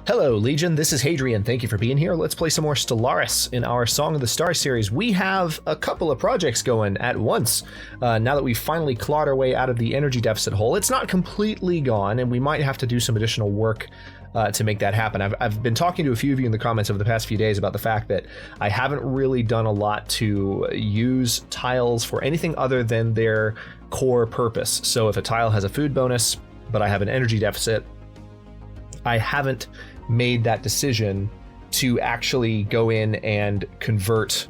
Hello, Legion. This is Hadrian. Thank you for being here. Let's play some more Stellaris in our Song of the Stars series. We have a couple of projects going at once. Now that we've finally clawed our way out of the energy deficit hole, it's not completely gone, and we might have to do some additional work to make that happen. I've been talking to a few of you in the comments over the past few days about the fact that I haven't really done a lot to use tiles for anything other than their core purpose. So if a tile has a food bonus, but I have an energy deficit, I haven't made that decision to actually go in and convert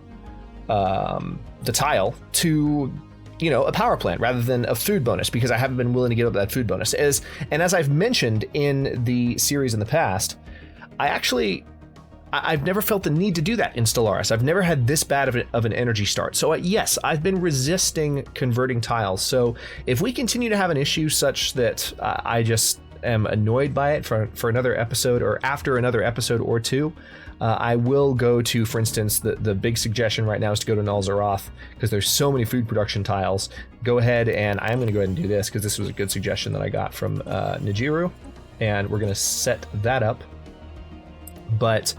the tile to, you know, a power plant rather than a food bonus, because I haven't been willing to give up that food bonus. As I've mentioned in the series in the past, I've never felt the need to do that in Stellaris. I've never had this bad of an energy start. So yes, I've been resisting converting tiles. So if we continue to have an issue such that I just am annoyed by it for another episode, or after another episode or two, I will go to, for instance, the big suggestion right now is to go to Nal Zaroth, because there's so many food production tiles. Go ahead, and I'm going to go ahead and do this because this was a good suggestion that I got from Nijiru, and we're going to set that up. But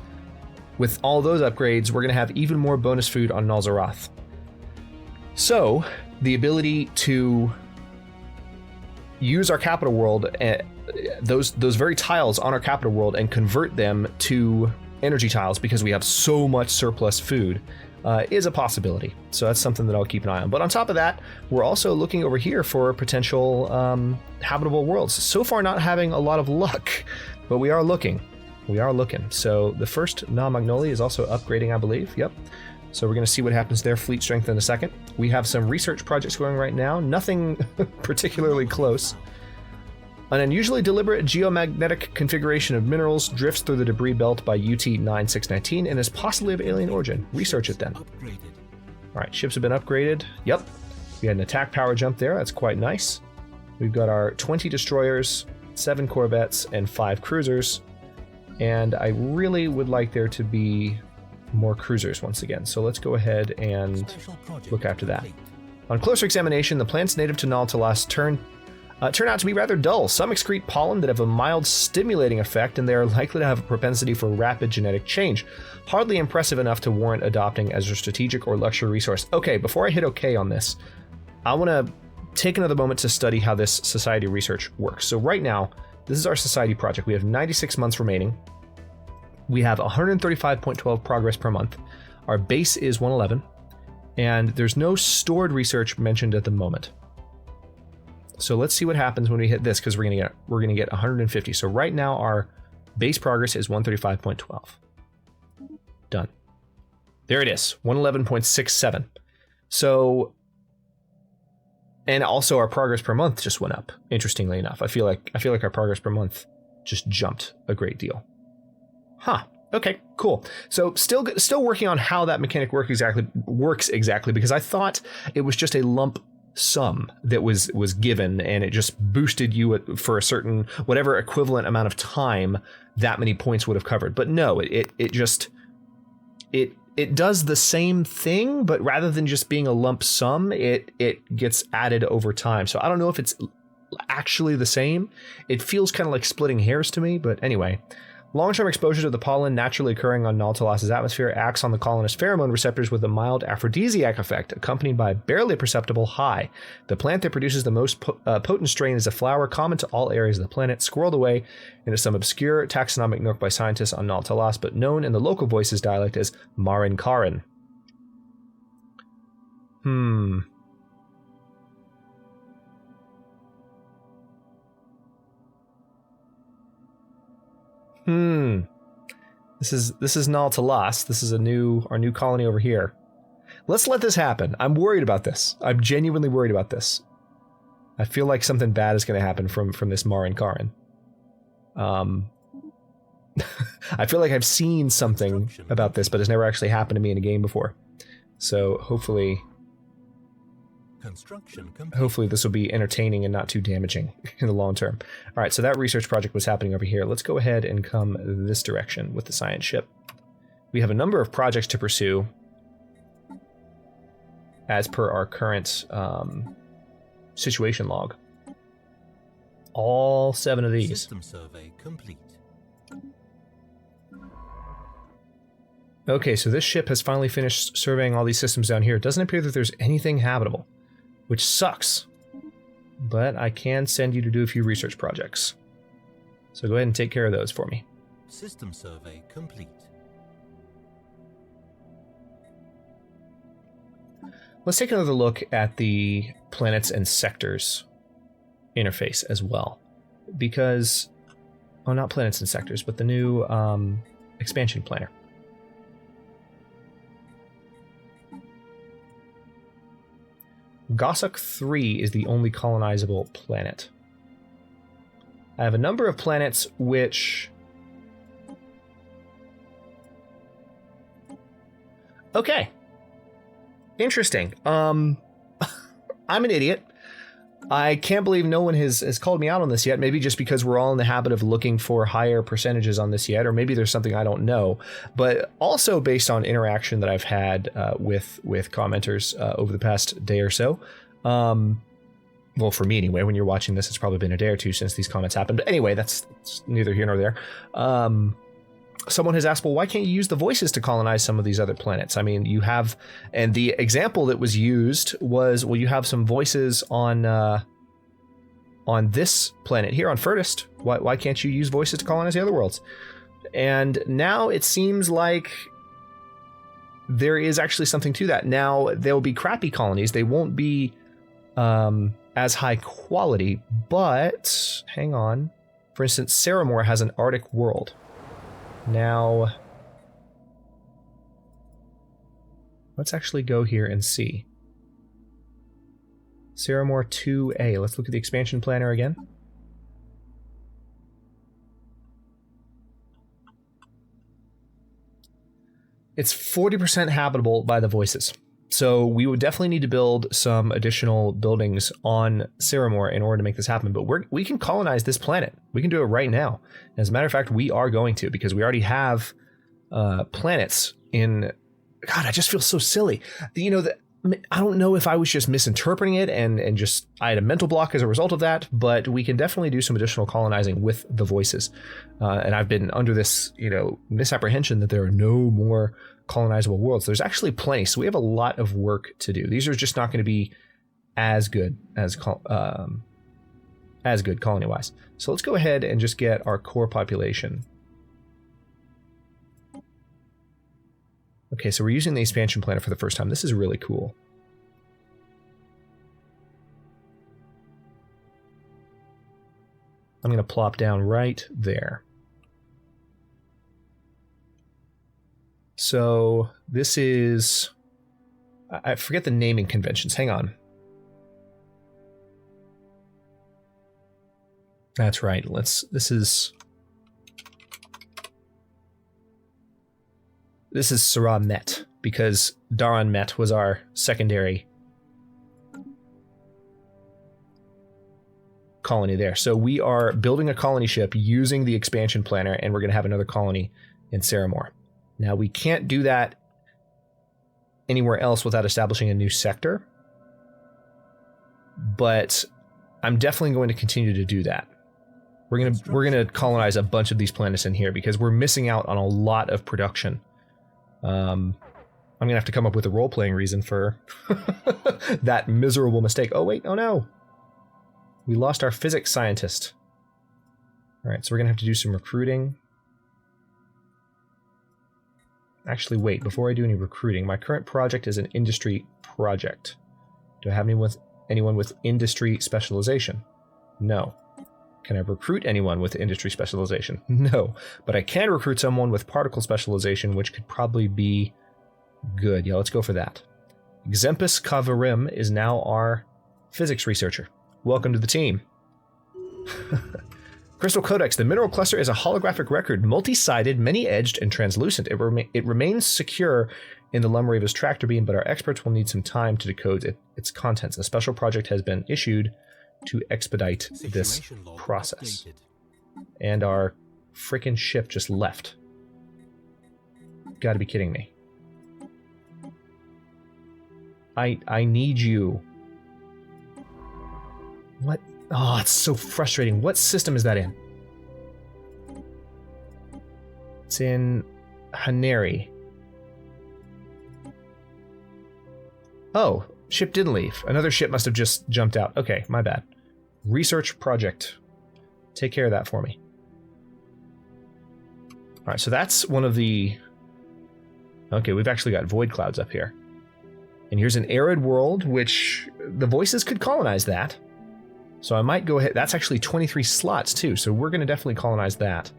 with all those upgrades, we're going to have even more bonus food on Nal Zaroth. So the ability to use our capital world, those very tiles on our capital world, and convert them to energy tiles because we have so much surplus food, is a possibility. So that's something that I'll keep an eye on. But on top of that, we're also looking over here for potential habitable worlds. So far not having a lot of luck, but we are looking. So the first Na Magnoli is also upgrading, I believe. Yep. So we're going to see what happens there. Fleet strength in a second. We have some research projects going right now. Nothing particularly close. An unusually deliberate geomagnetic configuration of minerals drifts through the debris belt by UT 9619 and is possibly of alien origin. Research it then. Upgraded. All right, ships have been upgraded. Yep. We had an attack power jump there. That's quite nice. We've got our 20 destroyers, 7 corvettes, and 5 cruisers. And I really would like there to be more cruisers once again. So let's go ahead and look after that. On closer examination, the plants native to Nal Talas turn out to be rather dull. Some excrete pollen that have a mild stimulating effect, and they are likely to have a propensity for rapid genetic change. Hardly impressive enough to warrant adopting as a strategic or luxury resource. Okay, before I hit OK on this, I want to take another moment to study how this society research works. So right now, this is our society project. We have 96 months remaining. We have 135.12 progress per month. Our base is 111, and there's no stored research mentioned at the moment. So let's see what happens when we hit this, because we're gonna get 150. So right now our base progress is 135.12. Done. There it is, 111.67. So, and also our progress per month just went up. Interestingly enough, I feel like our progress per month just jumped a great deal. Huh. Okay, cool. So still working on how that mechanic works exactly, because I thought it was just a lump sum that was given, and it just boosted you for a certain whatever equivalent amount of time that many points would have covered. But no, it does the same thing, but rather than just being a lump sum, it gets added over time. So I don't know if it's actually the same. It feels kind of like splitting hairs to me, but anyway. Long-term exposure to the pollen naturally occurring on Nal Talas' atmosphere acts on the colonist pheromone receptors with a mild aphrodisiac effect, accompanied by a barely perceptible high. The plant that produces the most potent strain is a flower common to all areas of the planet, squirreled away into some obscure taxonomic nook by scientists on Nal Talas, but known in the local voices dialect as Marin Karin. This is Nal Talas. This is our new colony over here. Let's let this happen. I'm worried about this. I'm genuinely worried about this. I feel like something bad is going to happen from this Marin Karin. I feel like I've seen something about this, but it's never actually happened to me in a game before. So hopefully this will be entertaining and not too damaging in the long term. All right, so that research project was happening over here. Let's go ahead and come this direction with the science ship. We have a number of projects to pursue as per our current situation log. All 7 of these. System survey complete. Okay, so this ship has finally finished surveying all these systems down here. It doesn't appear that there's anything habitable, which sucks. But I can send you to do a few research projects. So go ahead and take care of those for me. System survey complete. Let's take another look at the planets and sectors interface as well. Because, oh, not planets and sectors, but the new expansion planner. Gossok 3 is the only colonizable planet. I have a number of planets which... Okay. Interesting. I'm an idiot. I can't believe no one has called me out on this yet. Maybe just because we're all in the habit of looking for higher percentages on this yet, or maybe there's something I don't know. But also based on interaction that I've had with commenters over the past day or so. Well, for me anyway, when you're watching this, it's probably been a day or two since these comments happened. But anyway, that's neither here nor there. Someone has asked, well, why can't you use the voices to colonize some of these other planets? I mean, you have, and the example that was used was, well, you have some voices on this planet here on Furtist. Why can't you use voices to colonize the other worlds? And now it seems like there is actually something to that. Now, they'll be crappy colonies. They won't be as high quality, but hang on. For instance, Saramore has an Arctic world. Now, let's actually go here and see. Saramore 2A. Let's look at the expansion planner again. It's 40% habitable by the voices. So we would definitely need to build some additional buildings on Saramore in order to make this happen. But we can colonize this planet. We can do it right now. As a matter of fact, we are going to, because we already have planets in... God, I just feel so silly. You know, I don't know if I was just misinterpreting it and just I had a mental block as a result of that, but we can definitely do some additional colonizing with the voices. And I've been under this, misapprehension that there are no more colonizable worlds. There's actually plenty, so we have a lot of work to do. These are just not going to be as good as good colony-wise. So let's go ahead and just get our core population. Okay, so we're using the expansion planner for the first time. This is really cool. I'm going to plop down right there. So this is... I forget the naming conventions. Hang on. That's right. This is Sarah Met, because Daran Met was our secondary colony there. So we are building a colony ship using the expansion planner, and we're going to have another colony in Saramore. Now, we can't do that anywhere else without establishing a new sector, but I'm definitely going to continue to do that. We're gonna colonize a bunch of these planets in here because we're missing out on a lot of production. I'm gonna have to come up with a role-playing reason for that miserable mistake. Oh wait, oh no, we lost our physics scientist. All right, so we're gonna have to do some recruiting. Actually, wait, before I do any recruiting, my current project is an industry project. Do I have anyone with industry specialization? No. Can I recruit anyone with industry specialization? No. But I can recruit someone with particle specialization, which could probably be good. Yeah, let's go for that. Xempus Kavarim is now our physics researcher. Welcome to the team. Crystal Codex. The mineral cluster is a holographic record, multi-sided, many-edged, and translucent. It remains secure in the Lumravis tractor beam, but our experts will need some time to decode its contents. A special project has been issued to expedite this process. And our freaking ship just left. Gotta be kidding me. I need you. What? Oh, it's so frustrating. What system is that in? It's in Haneri. Oh, ship didn't leave. Another ship must have just jumped out. Okay, my bad. Research project. Take care of that for me. Alright, so that's one of the... Okay, we've actually got void clouds up here. And here's an arid world, which the voices could colonize that. So I might go ahead... That's actually 23 slots, too, so we're going to definitely colonize that.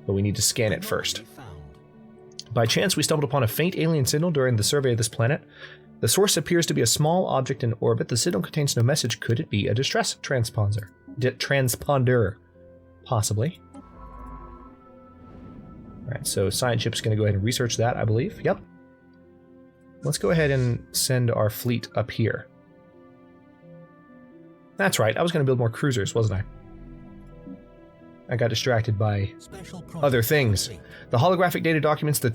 But we need to scan it first. By chance, we stumbled upon a faint alien signal during the survey of this planet. The source appears to be a small object in orbit. The signal contains no message. Could it be a distress transponder? Transponder. Possibly. Alright, so science ship's going to go ahead and research that, I believe. Yep. Let's go ahead and send our fleet up here. That's right, I was going to build more cruisers, wasn't I? I got distracted by other things. The holographic data documents the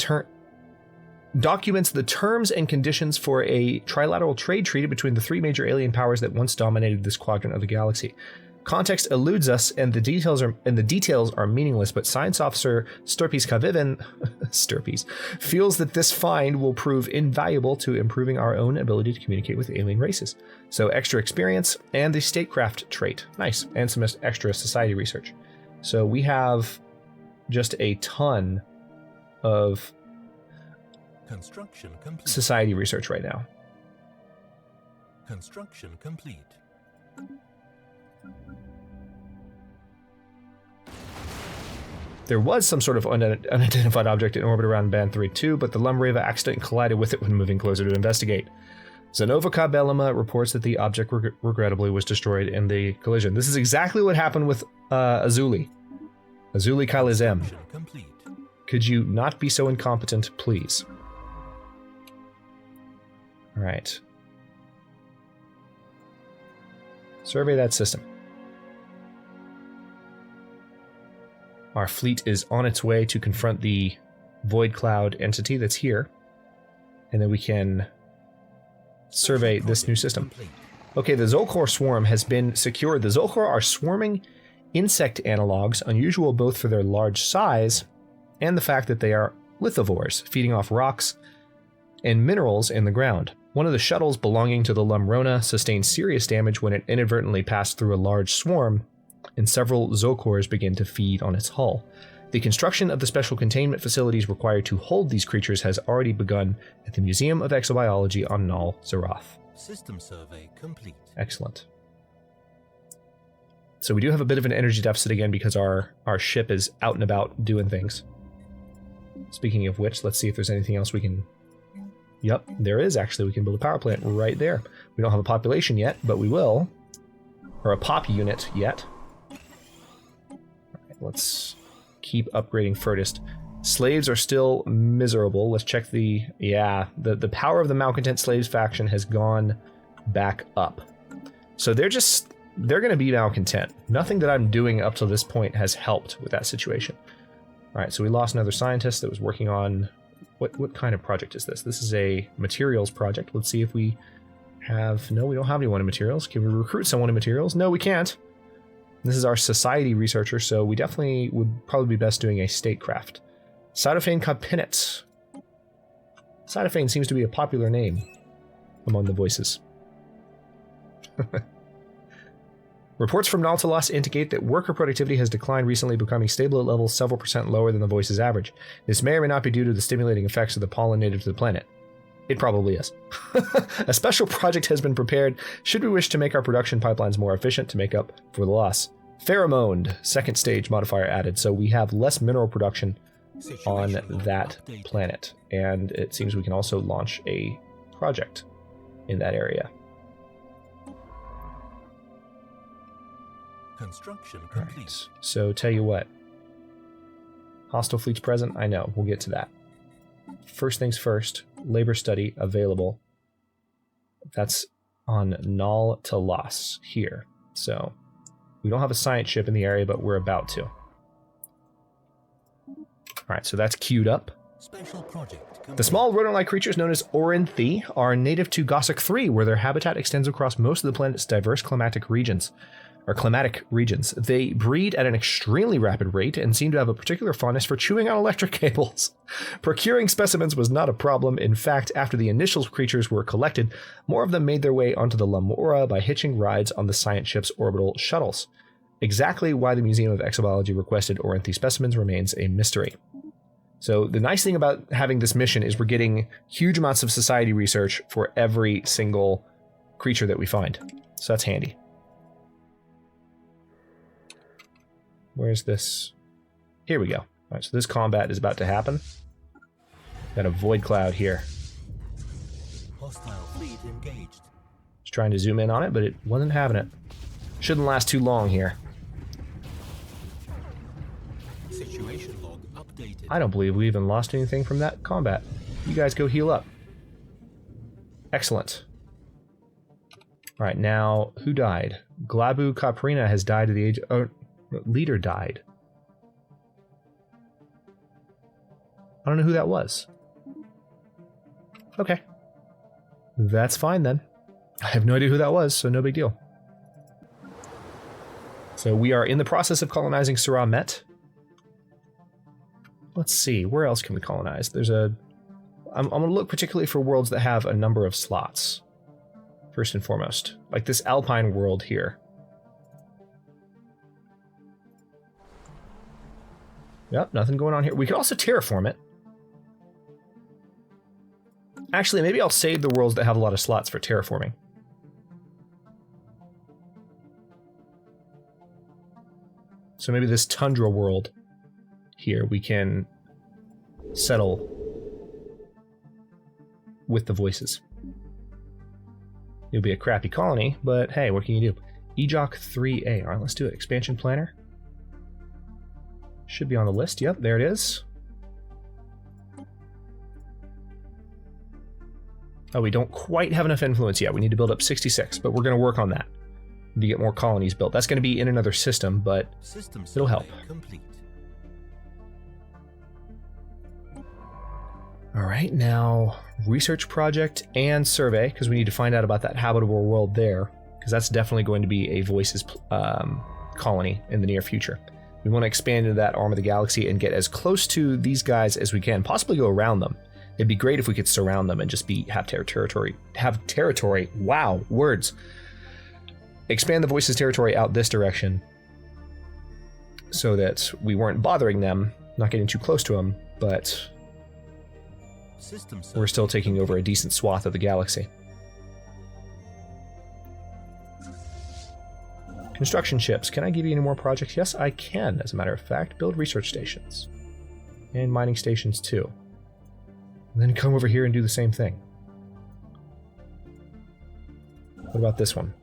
terms and conditions for a trilateral trade treaty between the three major alien powers that once dominated this quadrant of the galaxy. Context eludes us, and the details are meaningless. But Science Officer Sturpes Kaviven feels that this find will prove invaluable to improving our own ability to communicate with alien races. So extra experience and the statecraft trait, nice, and some extra society research. So we have just a ton of construction complete. Society research right now. Construction complete. There was some sort of unidentified object in orbit around Band 3-2, but the Lumbrava accidentally collided with it when moving closer to investigate. Zenova Kabelema reports that the object regrettably was destroyed in the collision. This is exactly what happened with Azuli. Azuli Kalizem. Could you not be so incompetent, please? Alright. Survey that system. Our fleet is on its way to confront the void cloud entity that's here. And then we can survey this new system. Okay, the Zolkor swarm has been secured. The Zolkor are swarming insect analogs, unusual both for their large size and the fact that they are lithivores, feeding off rocks and minerals in the ground. One of the shuttles belonging to the Lumrona sustained serious damage when it inadvertently passed through a large swarm, and several Zolkors begin to feed on its hull. The construction of the special containment facilities required to hold these creatures has already begun at the Museum of Exobiology on Null Zeroth. System survey complete. Excellent. So we do have a bit of an energy deficit again because our ship is out and about doing things. Speaking of which, let's see if there's anything else we can... Yep, there is actually. We can build a power plant right there. We don't have a population yet, but we will. Or a pop unit yet. Alright, let's keep upgrading Furtist. Slaves are still miserable. Let's check the... Yeah, the power of the malcontent slaves faction has gone back up. So they're going to be malcontent. Nothing that I'm doing up to this point has helped with that situation. Alright, so we lost another scientist that was working on... What kind of project is this? This is a materials project. Let's see if we have... No, we don't have anyone in materials. Can we recruit someone in materials? No, we can't. This is our society researcher, so we definitely would probably be best doing a statecraft. Cytophane Kapinets. Cytophane seems to be a popular name among the voices. Reports from Nautilus indicate that worker productivity has declined recently, becoming stable at levels several percent lower than the voice's average. This may or may not be due to the stimulating effects of the pollen native to the planet. It probably is. A special project has been prepared should we wish to make our production pipelines more efficient to make up for the loss. Pheromone, second stage modifier added, so we have less mineral production on that planet. And it seems we can also launch a project in that area. Construction complete. Right. So tell you what. Hostile fleets present? I know. We'll get to that. First things first. Labor study available. That's on Null to Los here. So we don't have a science ship in the area, but we're about to. Alright, so that's queued up. Special project complete. The small rodent-like creatures known as Orinthi are native to Gossok 3, where their habitat extends across most of the planet's diverse climatic regions. or climatic regions. They breed at an extremely rapid rate and seem to have a particular fondness for chewing on electric cables. Procuring specimens was not a problem. In fact, after the initial creatures were collected, more of them made their way onto the Lamora by hitching rides on the science ship's orbital shuttles. Exactly why the Museum of Exobiology requested Orinthy specimens remains a mystery. So the nice thing about having this mission is we're getting huge amounts of society research for every single creature that we find. So that's handy. Where's this? Here we go. All right, so this combat is about to happen. Got a void cloud here. Hostile fleet engaged. Just trying to zoom in on it, but it wasn't having it. Shouldn't last too long here. Situation log updated. I don't believe we even lost anything from that combat. You guys go heal up. Excellent. All right, now, who died? Glabu Caprina has died at the age... Oh, leader died. I don't know who that was. Okay. That's fine then. I have no idea who that was, so no big deal. So we are in the process of colonizing Surah Met. Let's see, where else can we colonize? There's a... I'm going to look particularly for worlds that have a number of slots. First and foremost. Like this Alpine world here. Yep, nothing going on here. We could also terraform it. Actually, maybe I'll save the worlds that have a lot of slots for terraforming. So maybe this tundra world here we can settle with the voices. It'll be a crappy colony, but hey, what can you do? EJOC 3A. Alright, let's do it. Expansion planner. Should be on the list. Yep, there it is. Oh, we don't quite have enough influence yet. We need to build up 66, but we're going to work on that to get more colonies built. That's going to be in another system, but it'll help. Complete. All right, now research project and survey, because we need to find out about that habitable world there, because that's definitely going to be a voices colony in the near future. We want to expand into that arm of the galaxy and get as close to these guys as we can, possibly go around them. It'd be great if we could surround them and just have territory. Wow, words. Expand the voices territory out this direction so that we weren't bothering them, not getting too close to them, but we're still taking over a decent swath of the galaxy. Construction ships. Can I give you any more projects? Yes, I can, as a matter of fact. Build research stations. And mining stations, too. And then come over here and do the same thing. What about this one?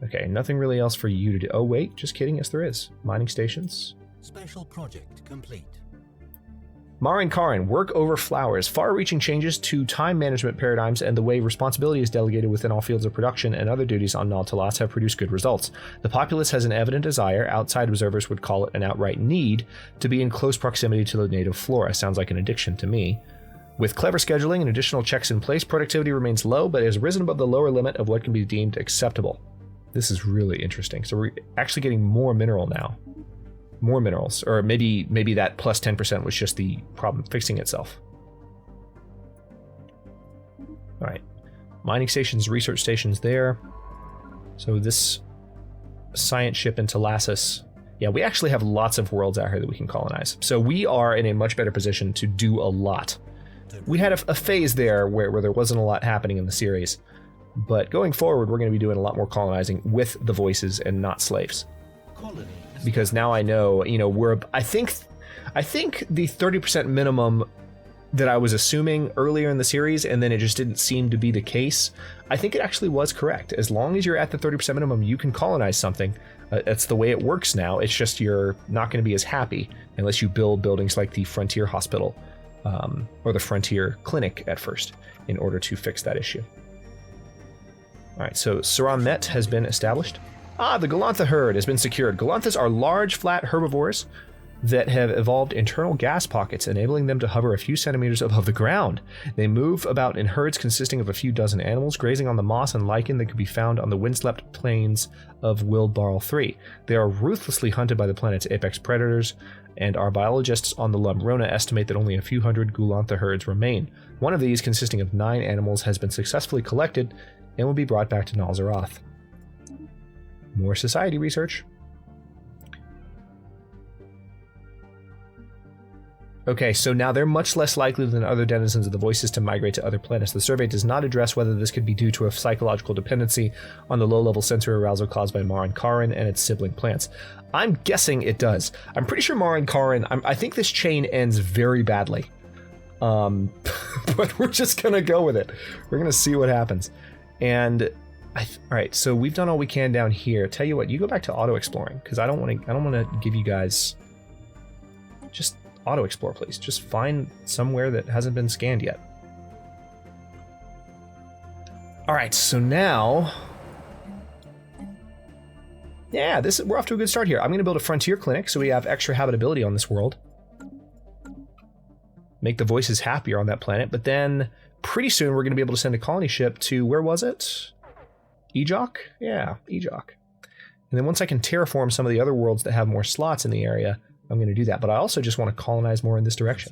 Okay, nothing really else for you to do. Oh, wait, just kidding. Yes, there is. Mining stations. Special project complete. Marin Karin, work over flowers. Far-reaching changes to time management paradigms and the way responsibility is delegated within all fields of production and other duties on Nautilus have produced good results. The populace has an evident desire, outside observers would call it an outright need, to be in close proximity to the native flora. Sounds like an addiction to me. With clever scheduling and additional checks in place, productivity remains low, but has risen above the lower limit of what can be deemed acceptable. This is really interesting. So we're actually getting more mineral now. More minerals, or maybe that plus 10% was just the problem fixing itself. All right, mining stations, research stations there. So this science ship into Lassus, yeah, we actually have lots of worlds out here that we can colonize. So we are in a much better position to do a lot. We had a phase there where there wasn't a lot happening in the series, but going forward, we're going to be doing a lot more colonizing with the voices and not slaves. Because now I know, I think the 30% minimum that I was assuming earlier in the series, and then it just didn't seem to be the case, I think it actually was correct. As long as you're at the 30% minimum, you can colonize something. That's the way it works now. It's just you're not going to be as happy unless you build buildings like the Frontier Hospital or the Frontier Clinic at first in order to fix that issue. All right, so Surah Met has been established. Ah, the Galantha herd has been secured. Galanthas are large, flat herbivores that have evolved internal gas pockets, enabling them to hover a few centimeters above the ground. They move about in herds consisting of a few dozen animals, grazing on the moss and lichen that could be found on the windswept plains of Wilbarl 3. They are ruthlessly hunted by the planet's apex predators, and our biologists on the Lumrona estimate that only a few hundred Gulantha herds remain. One of these, consisting of 9 animals, has been successfully collected and will be brought back to Nalzaroth. More society research. Okay, so now they're much less likely than other denizens of the Voices to migrate to other planets. The survey does not address whether this could be due to a psychological dependency on the low-level sensory arousal caused by Marin Karin and its sibling plants. I'm guessing it does. I'm pretty sure Marin Karin, I think this chain ends very badly. But we're just gonna go with it. We're gonna see what happens. And alright, so we've done all we can down here. Tell you what, you go back to auto-exploring, because I don't want to give you guys... Just auto-explore, please. Just find somewhere that hasn't been scanned yet. Alright, so now... Yeah, we're off to a good start here. I'm going to build a frontier clinic so we have extra habitability on this world. Make the Voices happier on that planet, but then pretty soon we're going to be able to send a colony ship to... Where was it? Ejok? Yeah, Ejok. And then once I can terraform some of the other worlds that have more slots in the area, I'm going to do that. But I also just want to colonize more in this direction,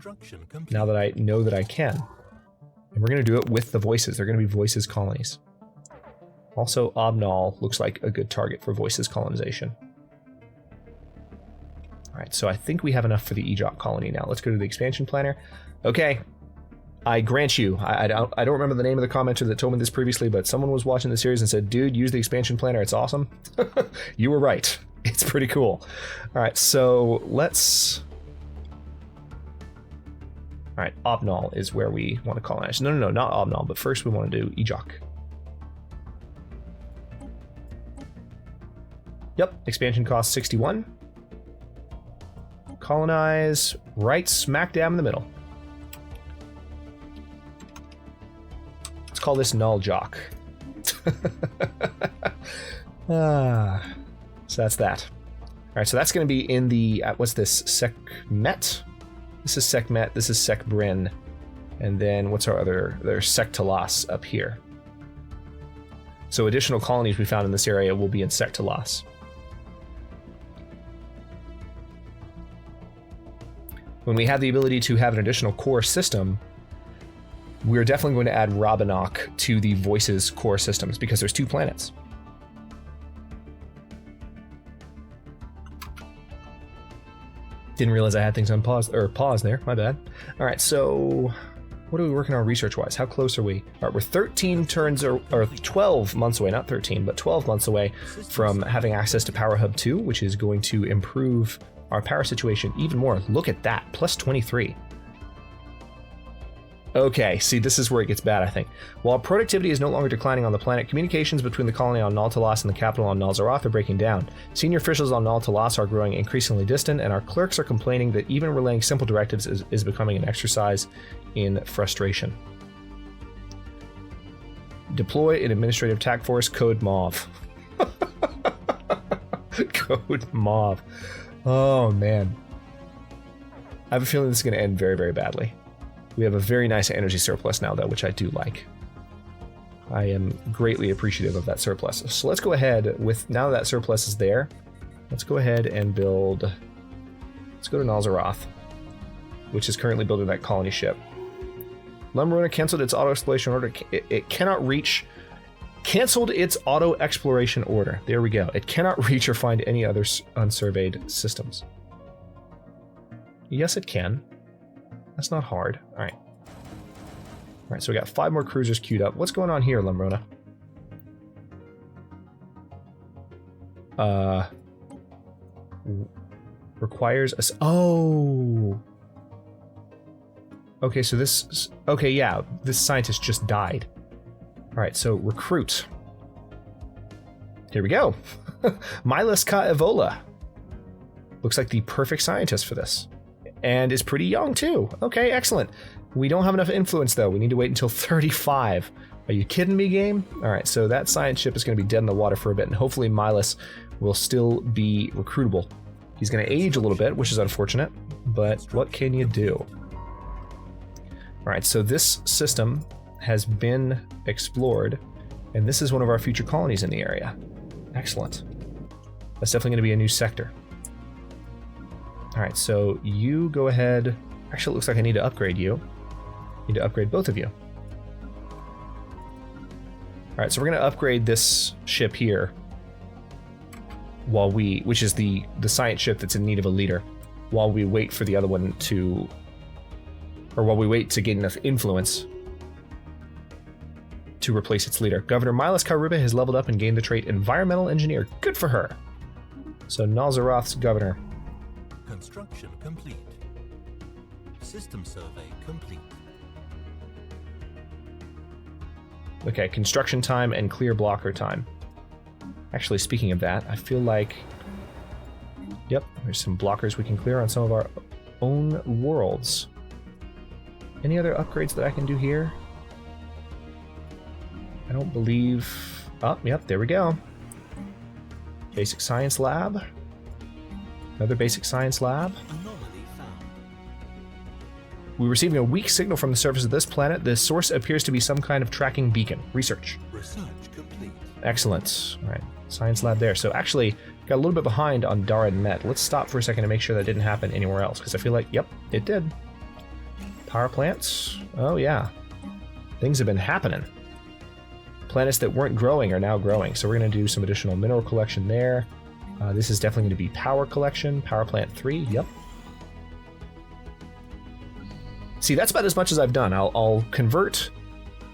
now that I know that I can. And we're going to do it with the Voices. They're going to be Voices colonies. Also, Obnal looks like a good target for Voices colonization. Alright, so I think we have enough for the Ejok colony now. Let's go to the expansion planner. Okay, I grant you, I don't remember the name of the commenter that told me this previously, but someone was watching the series and said, dude, use the expansion planner, it's awesome. You were right. It's pretty cool. Alright, so let's... Alright, Obnal is where we want to colonize. No, not Obnal, but first we want to do Ejok. Yep, expansion cost 61. Colonize right smack dab in the middle. Let's call this Naljock. So that's that. Alright, so that's going to be in the, what's this, Sekmet? This is Sekmet, this is Sekbrin. And then what's our other, there's Sektalas up here. So additional colonies we found in this area will be in Sektalas. When we have the ability to have an additional core system, we're definitely going to add Rabanok to the Voices core systems because there's 2 planets. Didn't realize I had things on pause there, my bad. All right, so what are we working on research-wise? How close are we? All right, we're 13 turns or 12 months away, not 13, but 12 months away from having access to Power Hub 2, which is going to improve our power situation even more. Look at that, plus 23. Okay, see, this is where it gets bad, I think. While productivity is no longer declining on the planet, communications between the colony on Naltalas and the capital on Nalzaroth are breaking down. Senior officials on Naltalas are growing increasingly distant, and our clerks are complaining that even relaying simple directives is becoming an exercise in frustration. Deploy an administrative task force, Code Mauve. Code Mauve. Oh, man. I have a feeling this is going to end very, very badly. We have a very nice energy surplus now, though, which I do like. I am greatly appreciative of that surplus. So let's go ahead with, now that surplus is there, let's go ahead and build, let's go to Nalzaroth, which is currently building that colony ship. Lumrona canceled its auto-exploration order. It cannot reach, canceled its auto-exploration order. There we go. It cannot reach or find any other unsurveyed systems. Yes, it can. That's not hard. Alright. Alright, so we got 5 more cruisers queued up. What's going on here, Lumrona? Requires a... Oh! Okay, so this... Okay, yeah, this scientist just died. Alright, so recruit. Here we go. Milas Ka Evola. Looks like the perfect scientist for this. And is pretty young, too. Okay, excellent. We don't have enough influence, though. We need to wait until 35. Are you kidding me, game? Alright, so that science ship is going to be dead in the water for a bit, and hopefully Milas will still be recruitable. He's going to age a little bit, which is unfortunate, but what can you do? All right, so this system has been explored, and this is one of our future colonies in the area. Excellent. That's definitely going to be a new sector. All right, so you go ahead. Actually, it looks like I need to upgrade you. I need to upgrade both of you. All right, so we're going to upgrade this ship here which is the science ship that's in need of a leader, while we wait for the other one while we wait to gain enough influence to replace its leader. Governor Milas Karuba has leveled up and gained the trait Environmental Engineer. Good for her. So Nalzaroth's governor. Construction complete. System survey complete. Okay, construction time and clear blocker time. Actually, speaking of that, I feel like... Yep, there's some blockers we can clear on some of our own worlds. Any other upgrades that I can do here? I don't believe... Oh, yep, there we go. Basic Science Lab. Another Basic Science Lab. Anomaly found. We're receiving a weak signal from the surface of this planet. The source appears to be some kind of tracking beacon. Research. Research complete. Excellent. All right, Science Lab there. So actually, got a little bit behind on Daran Met. Let's stop for a second to make sure that didn't happen anywhere else, because I feel like, yep, it did. Power plants. Oh yeah, things have been happening. Planets that weren't growing are now growing, so we're going to do some additional mineral collection there. This is definitely going to be power collection. Power plant 3, yep. See, that's about as much as I've done. I'll convert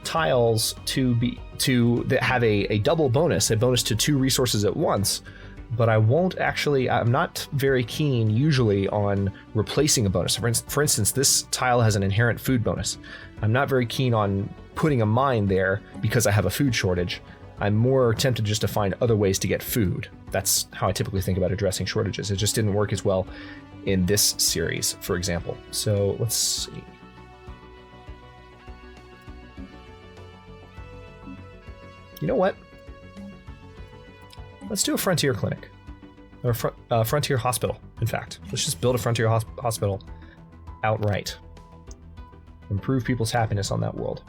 tiles that have a double bonus, a bonus to 2 resources at once, but I won't actually, I'm not very keen usually on replacing a bonus. For instance, this tile has an inherent food bonus. I'm not very keen on putting a mine there because I have a food shortage. I'm more tempted just to find other ways to get food. That's how I typically think about addressing shortages. It just didn't work as well in this series, for example. So let's see. You know what? Let's do a frontier clinic. Or frontier hospital, in fact. Let's just build a frontier hospital outright. Improve people's happiness on that world.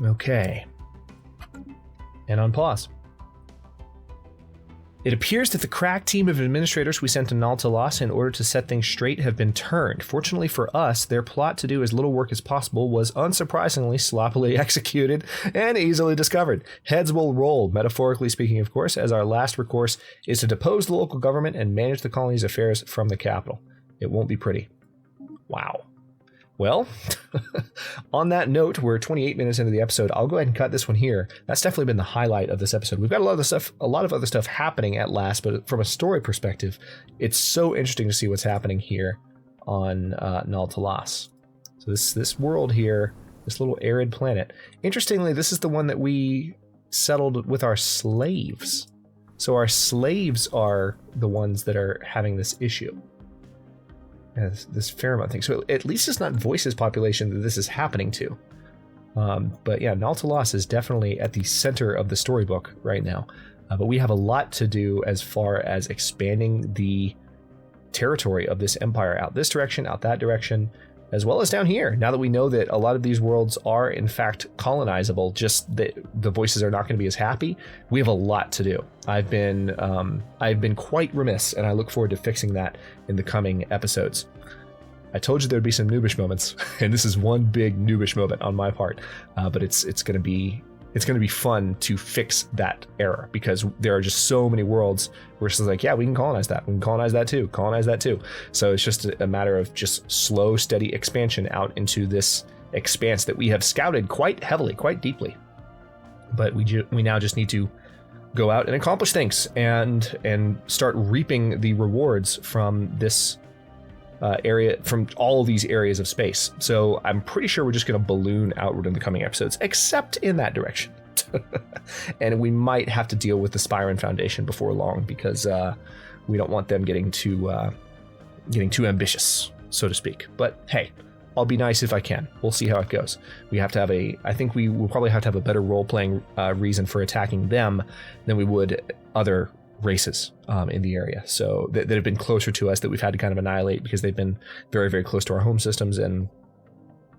Okay. And on pause. It appears that the crack team of administrators we sent to Nal Talas in order to set things straight have been turned. Fortunately for us, their plot to do as little work as possible was unsurprisingly sloppily executed and easily discovered. Heads will roll, metaphorically speaking, of course, as our last recourse is to depose the local government and manage the colony's affairs from the capital. It won't be pretty. Wow. Well, on that note, we're 28 minutes into the episode. I'll go ahead and cut this one here. That's definitely been the highlight of this episode. We've got a lot of other stuff happening at last, but from a story perspective, it's so interesting to see what's happening here on Nal Talas. So this world here, this little arid planet. Interestingly, this is the one that we settled with our slaves. So our slaves are the ones that are having this issue. This Fairmont thing. So at least it's not Voice's population that this is happening to. But yeah, Nal Talas is definitely at the center of the storybook right now. But we have a lot to do as far as expanding the territory of this empire out this direction, out that direction, as well as down here. Now that we know that a lot of these worlds are in fact colonizable, just that the Voices are not going to be as happy, we have a lot to do. I've been quite remiss, and I look forward to fixing that in the coming episodes. I told you there'd be some noobish moments, and this is one big noobish moment on my part. But it's going to be fun to fix that error, because there are just so many worlds where it's like, yeah, we can colonize that. We can colonize that too. So it's just a matter of just slow, steady expansion out into this expanse that we have scouted quite heavily, quite deeply. But we now just need to go out and accomplish things and start reaping the rewards from this area, from all these areas of space. So I'm pretty sure we're just going to balloon outward in the coming episodes, except in that direction. And we might have to deal with the Spyron Foundation before long, because we don't want them getting too ambitious, so to speak. But hey, I'll be nice if I can. We'll see how it goes. We have to have I think we will probably have to have a better role-playing reason for attacking them than we would other races in the area. So that have been closer to us that we've had to kind of annihilate because they've been very, very close to our home systems, and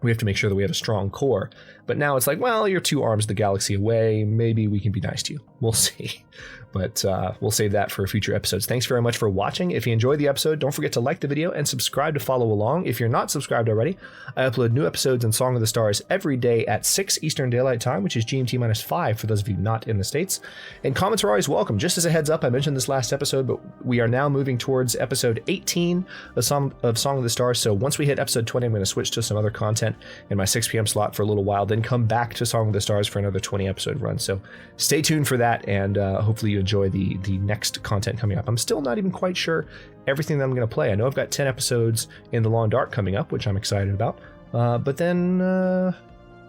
we have to make sure that we have a strong core. But now it's like, well, you're 2 arms of the galaxy away. Maybe we can be nice to you. We'll see. But we'll save that for future episodes. Thanks very much for watching. If you enjoyed the episode, don't forget to like the video and subscribe to follow along. If you're not subscribed already, I upload new episodes in Song of the Stars every day at 6 Eastern Daylight Time, which is GMT minus 5 for those of you not in the States. And comments are always welcome. Just as a heads up, I mentioned this last episode, but we are now moving towards episode 18 of Song of the Stars. So once we hit episode 20, I'm going to switch to some other content in my 6 p.m. slot for a little while, then come back to Song of the Stars for another 20 episode run. So stay tuned for that, and hopefully you enjoy the next content coming up. I'm still not even quite sure everything that I'm going to play. I know I've got 10 episodes in The Long Dark coming up, which I'm excited about. But then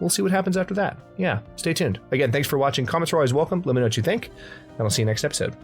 we'll see what happens after that. Yeah, stay tuned. Again, thanks for watching. Comments are always welcome. Let me know what you think, and I'll see you next episode.